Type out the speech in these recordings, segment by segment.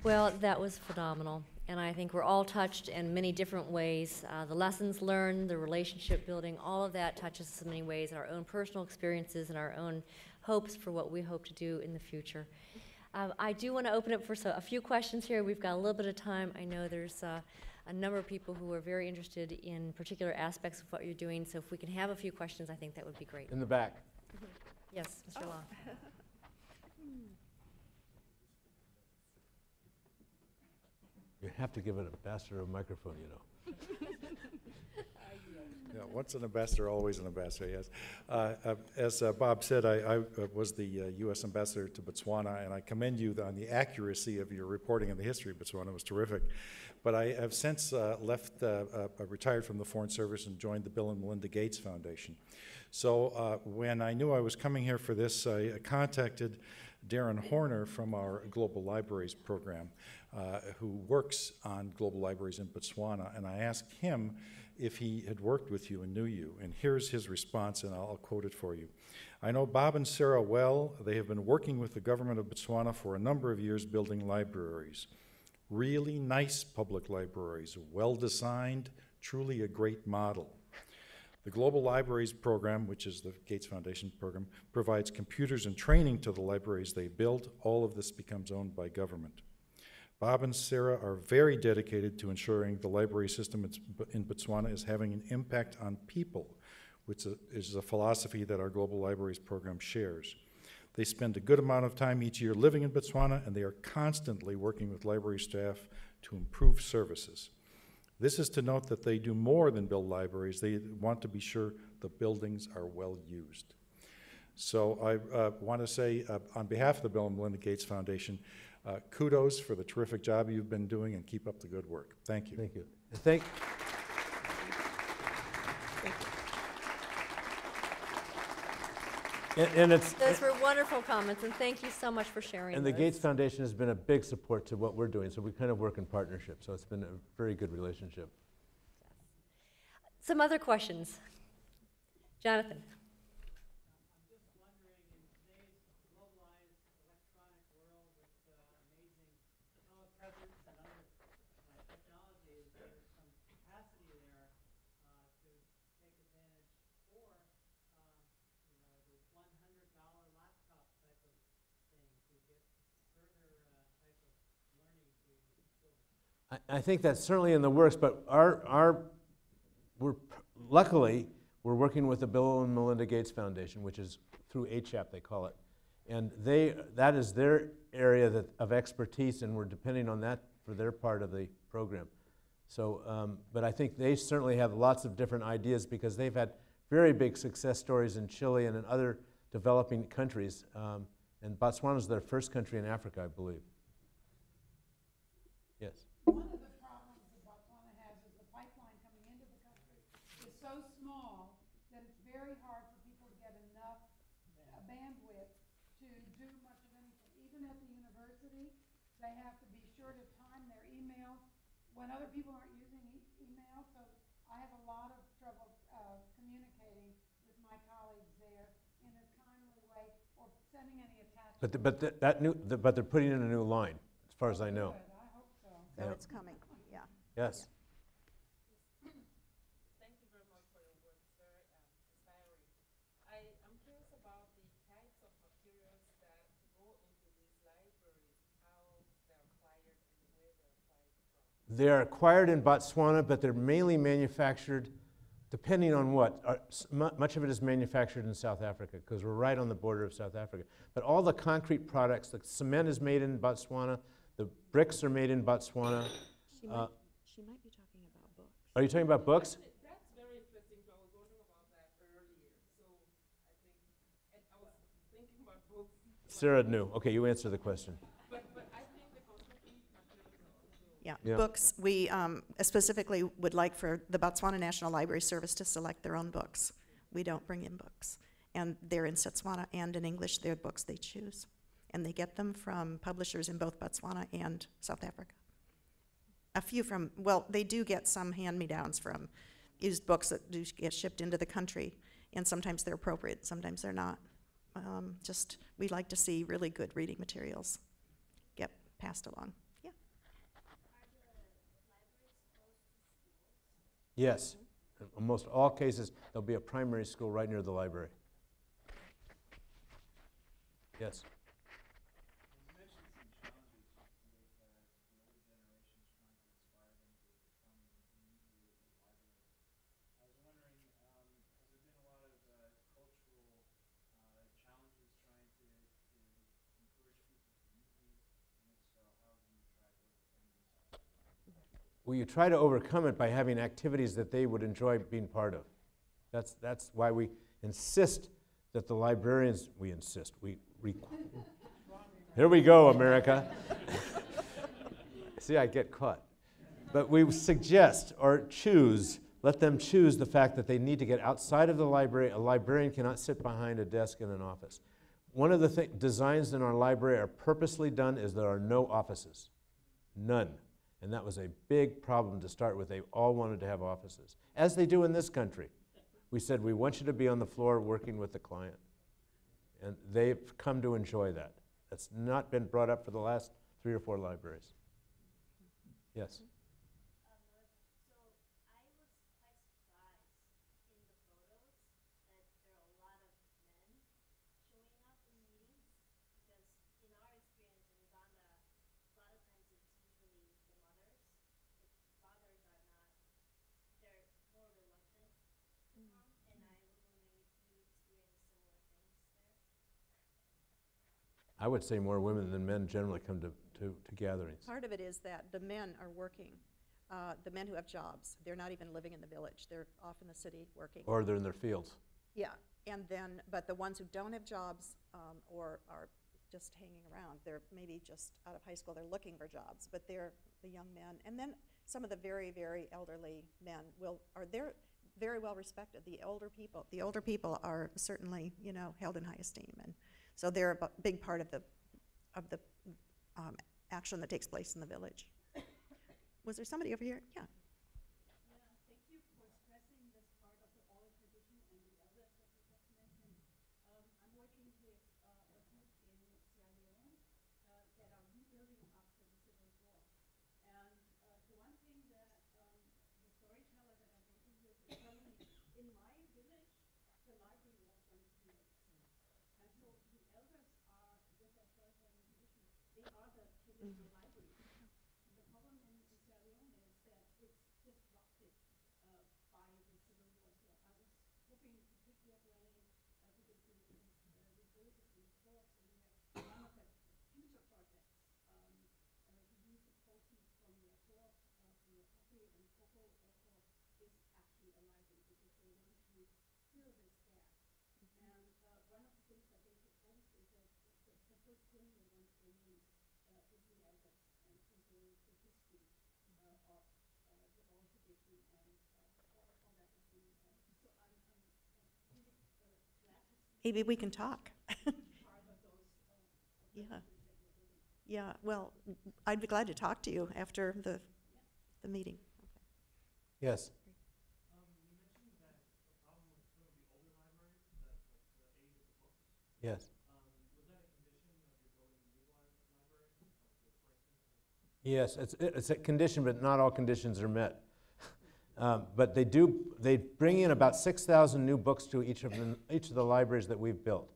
Well, that was phenomenal, and I think we're all touched in many different ways. The lessons learned, the relationship building, all of that touches us in many ways, our own personal experiences and our own hopes for what we hope to do in the future. I do want to open up for a few questions here. We've got a little bit of time. I know there's a number of people who are very interested in particular aspects of what you're doing, so if we can have a few questions, I think that would be great. In the back. Yes, Mr. Law. You have to give an ambassador a microphone, you know. Yeah, once an ambassador, always an ambassador, yes. As Bob said, I was the U.S. ambassador to Botswana, and I commend you on the accuracy of your reporting on the history of Botswana. It was terrific. But I have since retired from the Foreign Service and joined the Bill and Melinda Gates Foundation. So when I knew I was coming here for this, I contacted Darren Horner from our Global Libraries program, who works on global libraries in Botswana, and I asked him if he had worked with you and knew you. And here's his response, and I'll quote it for you. I know Bob and Sarah well. They have been working with the government of Botswana for a number of years building libraries. Really nice public libraries, well-designed, truly a great model. The Global Libraries program, which is the Gates Foundation program, provides computers and training to the libraries they build. All of this becomes owned by government. Bob and Sarah are very dedicated to ensuring the library system in Botswana is having an impact on people, which is a philosophy that our Global Libraries program shares. They spend a good amount of time each year living in Botswana, and they are constantly working with library staff to improve services. This is to note that they do more than build libraries. They want to be sure the buildings are well used. So I want to say, on behalf of the Bill and Melinda Gates Foundation, kudos for the terrific job you've been doing, and keep up the good work. Thank you. Thank you. And Those were wonderful comments, and thank you so much for sharing And those. the Gates Foundation has been a big support to what we're doing, so we kind of work in partnership, so it's been a very good relationship. Some other questions. Jonathan. I'm just wondering, in today's globalized electronic world with amazing telepresence and other technologies, there's some capacity there to take advantage for, the $100 laptop type of thing to get further type of learning to children. I think that's certainly in the works, but luckily, we're working with the Bill and Melinda Gates Foundation, which is through HAP, they call it. And that is their area of expertise, and we're depending on that for their part of the program. So, but I think they certainly have lots of different ideas because they've had very big success stories in Chile and in other developing countries. And Botswana is their first country in Africa, I believe. Yes? One of the problems that Botswana has is the pipeline coming into the country is so small that it's very hard for people to get enough bandwidth to do much of anything. Even at the university, they have to be sure to time their email when other people aren't using email. So I have a lot of trouble communicating with my colleagues there in a timely way or sending any attachments. But they're putting in a new line, as far as I know. Good, I hope so. So Yeah. it's coming, yeah. Yes. Thank you very much for your work. It's very inspiring. I'm curious about the types of materials that go into these libraries, how they're acquired and where they're acquired from. They're acquired in Botswana, but they're mainly manufactured, depending on what. Much of it is manufactured in South Africa, because we're right on the border of South Africa. But all the concrete products, the cement is made in Botswana, the bricks are made in Botswana. She might be talking about books. Are you talking about books? That's very interesting. I was wondering about that earlier. So I think, and I was thinking about books. Sarah knew. Okay, you answer the question. But I think the concrete materials also. Yeah, Yeah. books, we specifically would like for the Botswana National Library Service to select their own books. We don't bring in books. And they're in Setswana and in English, they're books they choose. And they get them from publishers in both Botswana and South Africa. A few from, well, they do get some hand-me-downs from used books that do get shipped into the country, and sometimes they're appropriate, sometimes they're not. We like to see really good reading materials get passed along. Yeah. Yes. In almost all cases, there'll be a primary school right near the library. Yes. You mentioned some challenges with the older generations trying to inspire them to come and use the library. I was wondering, has there been a lot of cultural challenges trying to encourage people to use these? And if so, how do you try to overcome these? Well, you try to overcome it by having activities that they would enjoy being part of. That's why we insist that the librarians, here we go, America. See, I get caught. But we suggest or choose, let them choose the fact that they need to get outside of the library. A librarian cannot sit behind a desk in an office. One of the designs in our library are purposely done is there are no offices. None. And that was a big problem to start with. They all wanted to have offices, as they do in this country. We said, we want you to be on the floor working with the client. And they've come to enjoy that. That's not been brought up for the last 3 or 4 libraries. Yes? I would say more women than men generally come to gatherings. Part of it is that the men are working. The men who have jobs, they're not even living in the village. They're off in the city working. Or they're in their fields. Yeah, and then, but the ones who don't have jobs or are just hanging around, they're maybe just out of high school, they're looking for jobs, but they're the young men. And then some of the very, very elderly men they're very well respected. The older people are certainly, held in high esteem. And so they're a big part of the action that takes place in the village. Was there somebody over here? Yeah. Yeah, thank you for stressing this part of the oral tradition and the elders that you just mentioned. I'm working with a group in Sierra Leone that are rebuilding after the Civil War. And the one thing that the storyteller that I'm working with is telling me, in my village, the library was once here. And so the elders are, with their storytelling tradition, they are the traditional library. And the problem in Sierra Leone is that it's disrupted by the Civil War. So I was hoping to pick your brain because these villages need books, and we have one of the future projects to use the proceeds from their co-op, from the coffee and cocoa co-op is actually a library because they want to fill this gap. And one of the things that they proposed is that the first thing they want to bring in is the elders and preserve the history of the oral tradition and all that is being done. So I'm really glad to see Maybe we can talk. part of those Yeah. that you're doing. Yeah, well, I'd be glad to talk to you after the meeting. Yes. You mentioned that the problem with some of the older libraries, that like the age of the books. Yes. Was that a condition of your building new libraries, like the pricing? Yes, it's a condition, but not all conditions are met. But they bring in about 6,000 new books to each of the libraries that we've built.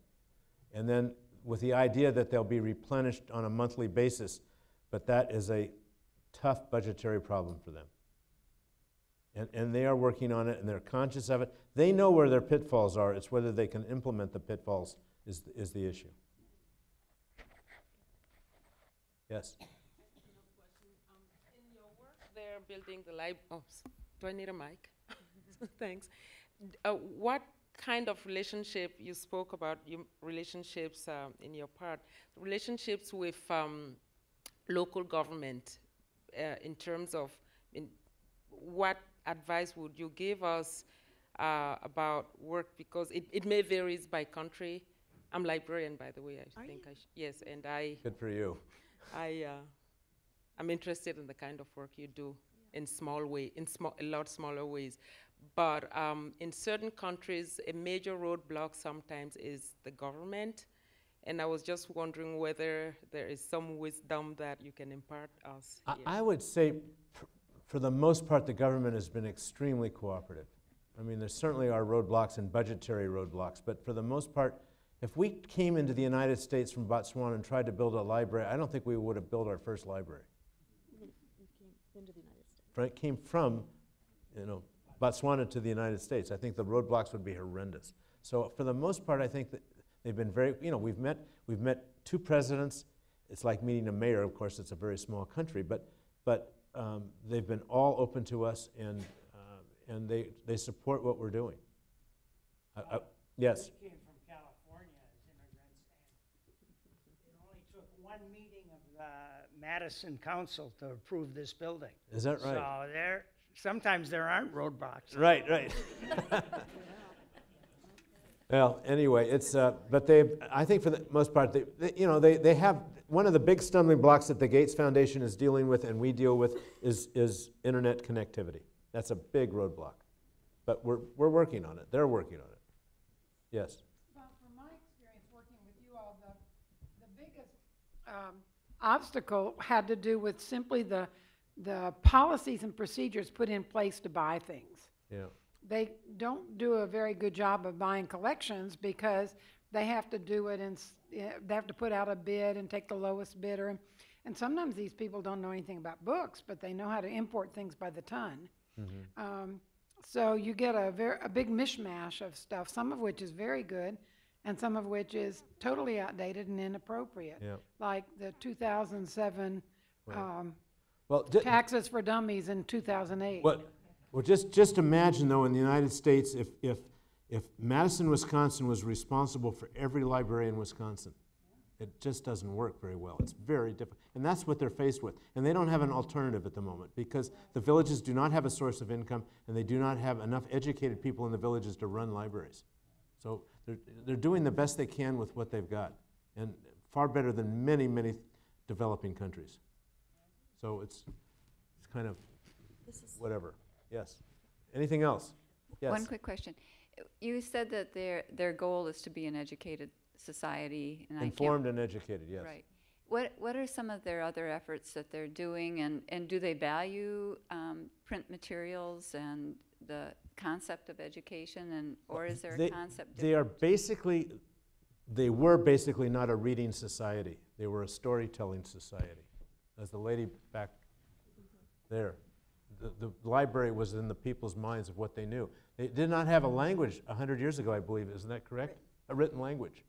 And then with the idea that they'll be replenished on a monthly basis, but that is a tough budgetary problem for them. And they are working on it, and they're conscious of it. They know where their pitfalls are. It's whether they can implement the pitfalls is the issue. Yes? In your work there, building the library, do I need a mic? Thanks. What kind of relationship, you spoke about your relationships in your part, relationships with local government in terms of what advice would you give us about work, because it may vary by country. I'm librarian, by the way. I think yes, and Good for you. I'm interested in the kind of work you do in a lot smaller ways. But in certain countries, a major roadblock sometimes is the government. And I was just wondering whether there is some wisdom that you can impart us here. I would say, for the most part, the government has been extremely cooperative. I mean, there certainly are roadblocks and budgetary roadblocks, but for the most part, if we came into the United States from Botswana and tried to build a library, I don't think we would have built our first library. It came from, Botswana to the United States. I think the roadblocks would be horrendous. So for the most part, I think that they've been very, we've met 2 presidents. It's like meeting a mayor. Of course, it's a very small country, but they've been all open to us, and they support what we're doing. Yes. We came from California as immigrants, and it only took one meeting of the Madison Council to approve this building. Is that right? So sometimes there aren't roadblocks. Right. Well, anyway, it's but I think for the most part, they have one of the big stumbling blocks that the Gates Foundation is dealing with, and we deal with, is internet connectivity. That's a big roadblock, but we're working on it. They're working on it. Yes. Well, from my experience working with you all, the biggest obstacle had to do with simply the policies and procedures put in place to buy things. Yeah. They don't do a very good job of buying collections because they have to do it and they have to put out a bid and take the lowest bidder. And sometimes these people don't know anything about books, but they know how to import things by the ton. Mm-hmm. So you get a big mishmash of stuff, some of which is very good and some of which is totally outdated and inappropriate. Yeah. Like the 2007 Well, taxes for dummies in 2008. Well, just imagine, though, in the United States, if Madison, Wisconsin was responsible for every library in Wisconsin, it just doesn't work very well. It's very difficult. And that's what they're faced with. And they don't have an alternative at the moment because the villages do not have a source of income and they do not have enough educated people in the villages to run libraries. So they're doing the best they can with what they've got, and far better than many, many developing countries. So it's kind of whatever. Yes. Anything else? Yes. One quick question. You said that their goal is to be an educated society. And informed and educated, yes. Right. What are some of their other efforts that they're doing, and do they value print materials and the concept of education, or is there a concept difference? They were basically not a reading society. They were a storytelling society. As the lady back there, the library was in the people's minds of what they knew. They did not have a language 100 years ago, I believe. Isn't that correct? A written language.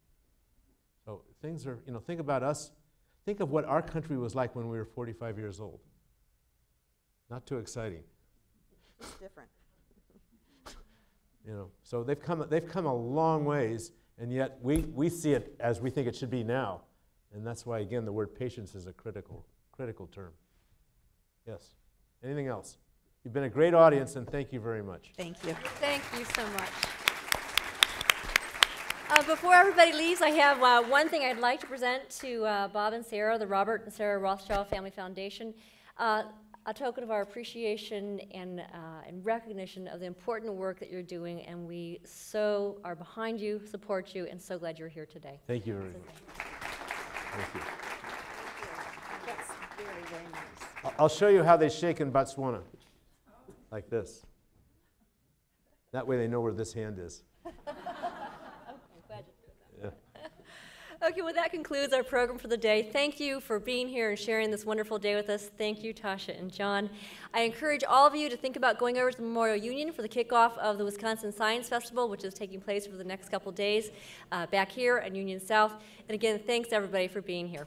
So things are, think about us. Think of what our country was like when we were 45 years old. Not too exciting. It's different. So they've come a long ways, and yet we see it as we think it should be now. And that's why, again, the word patience is a critical term. Yes. Anything else? You've been a great audience, and thank you very much. Thank you. Thank you so much. Before everybody leaves, I have one thing I'd like to present to Bob and Sarah, the Robert and Sarah Rothschild Family Foundation, a token of our appreciation and recognition of the important work that you're doing, and we so are behind you, support you, and so glad you're here today. Thank you very much. Thank you. That's very, very nice. I'll show you how they shake in Botswana, like this. That way they know where this hand is. Okay, well, that concludes our program for the day. Thank you for being here and sharing this wonderful day with us. Thank you, Tasha and John. I encourage all of you to think about going over to the Memorial Union for the kickoff of the Wisconsin Science Festival, which is taking place for the next couple days back here at Union South. And again, thanks everybody for being here.